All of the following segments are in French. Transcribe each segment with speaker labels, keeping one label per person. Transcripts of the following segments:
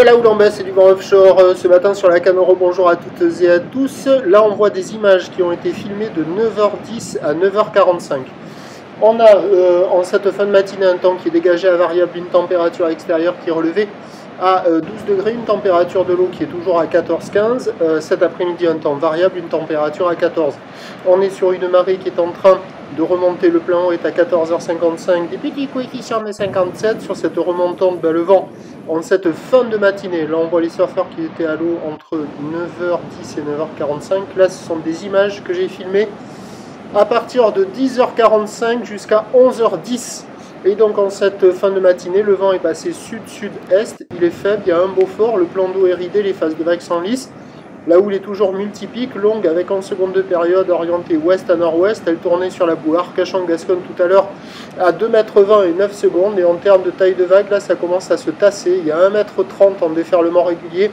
Speaker 1: là où l'on baisse, c'est du vent offshore ce matin sur la Canoro. Bonjour à toutes et à tous. Là, on voit des images qui ont été filmées de 9h10 à 9h45. On a en cette fin de matinée un temps qui est dégagé à variable, une température extérieure qui est relevée à 12 degrés, une température de l'eau qui est toujours à 14-15. Cet après-midi, un temps variable, une température à 14. On est sur une marée qui est en train de remonter. Le plein haut est à 14h55, des petits coefficients de 57. Sur cette remontante, le vent en cette fin de matinée, là on voit les surfeurs qui étaient à l'eau entre 9h10 et 9h45. Là, ce sont des images que j'ai filmées à partir de 10h45 jusqu'à 11h10. Et donc en cette fin de matinée, le vent est passé sud-sud-est, il est faible, il y a un beau fort, le plan d'eau est ridé, les phases de vagues sont lisses. Là où il est toujours multipique, longue avec en seconde de période orientée ouest à nord-ouest, elle tournait sur la boue Arcachon-Gascogne tout à l'heure à 2,20 m et 9 secondes. Et en termes de taille de vague, là ça commence à se tasser, il y a 1,30 m en déferlement régulier,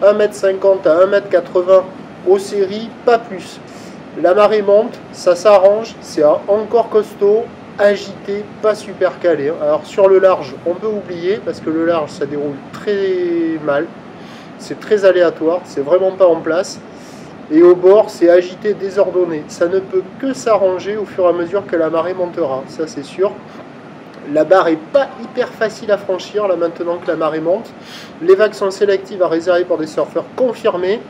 Speaker 1: 1,50 m à 1,80 m aux séries, pas plus. La marée monte, ça s'arrange, c'est encore costaud, agité, pas super calé. Alors sur le large, on peut oublier, parce que le large, ça déroule très mal. C'est très aléatoire, c'est vraiment pas en place. Et au bord, c'est agité, désordonné. Ça ne peut que s'arranger au fur et à mesure que la marée montera, ça c'est sûr. La barre est pas hyper facile à franchir, là maintenant que la marée monte. Les vagues sont sélectives à réserver pour des surfeurs confirmés.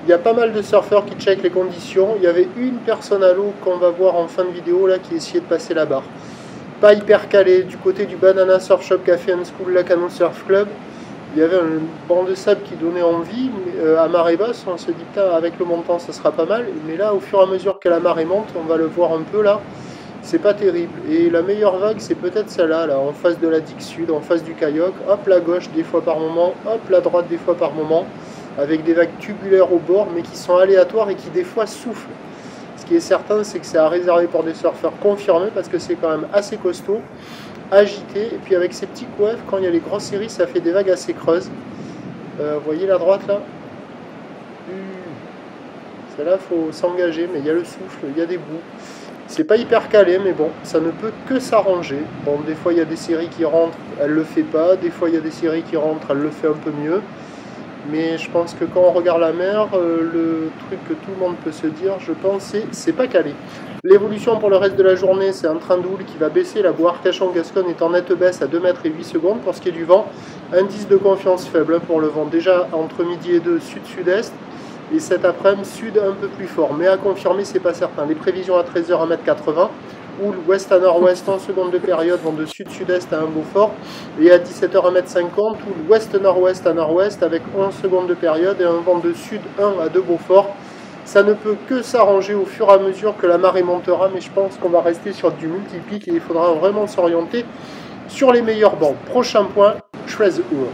Speaker 1: Il y a pas mal de surfeurs qui checkent les conditions. Il y avait une personne à l'eau qu'on va voir en fin de vidéo là qui essayait de passer la barre. Pas hyper calé. Du côté du Banana Surf Shop Café and School Lacanau Surf Club, il y avait un banc de sable qui donnait envie. À marée basse, on se dit putain, avec le montant ça sera pas mal. Mais là, au fur et à mesure que la marée monte, on va le voir un peu là, c'est pas terrible. Et la meilleure vague, c'est peut-être celle-là, là, en face de la digue sud, en face du kayak. Hop, la gauche des fois par moment, hop, la droite des fois par moment, avec des vagues tubulaires au bord, mais qui sont aléatoires et qui des fois soufflent. Ce qui est certain, c'est que c'est à réserver pour des surfeurs confirmés, parce que c'est quand même assez costaud, agité, et puis avec ces petits coefs, quand il y a les grosses séries, ça fait des vagues assez creuses. Vous voyez la droite là, celle-là, il faut s'engager, mais il y a le souffle, il y a des bouts. C'est pas hyper calé, mais bon, ça ne peut que s'arranger. Bon, des fois il y a des séries qui rentrent, elle le fait pas, des fois il y a des séries qui rentrent, elle le fait un peu mieux. Mais je pense que quand on regarde la mer, le truc que tout le monde peut se dire, je pense, c'est pas calé. L'évolution pour le reste de la journée, c'est un train de houle qui va baisser. La boue Arcachon-Gascogne est en nette baisse à 2 mètres et 8 secondes. Pour ce qui est du vent, indice de confiance faible pour le vent. Déjà entre midi et 2, sud-sud-est. Et cet après-midi, sud un peu plus fort. Mais à confirmer, c'est pas certain. Les prévisions à 13h, 1,80 m. Houle ouest à nord-ouest en seconde de période, vent de sud-sud-est à un beau fort. Et à 17h, 1,50 m, houle ouest-nord-ouest à nord-ouest avec 11 secondes de période et un vent de sud 1 à 2 beaux forts. Ça ne peut que s'arranger au fur et à mesure que la marée montera, mais je pense qu'on va rester sur du multipique et il faudra vraiment s'orienter sur les meilleurs bancs. Prochain point, 13 Hour.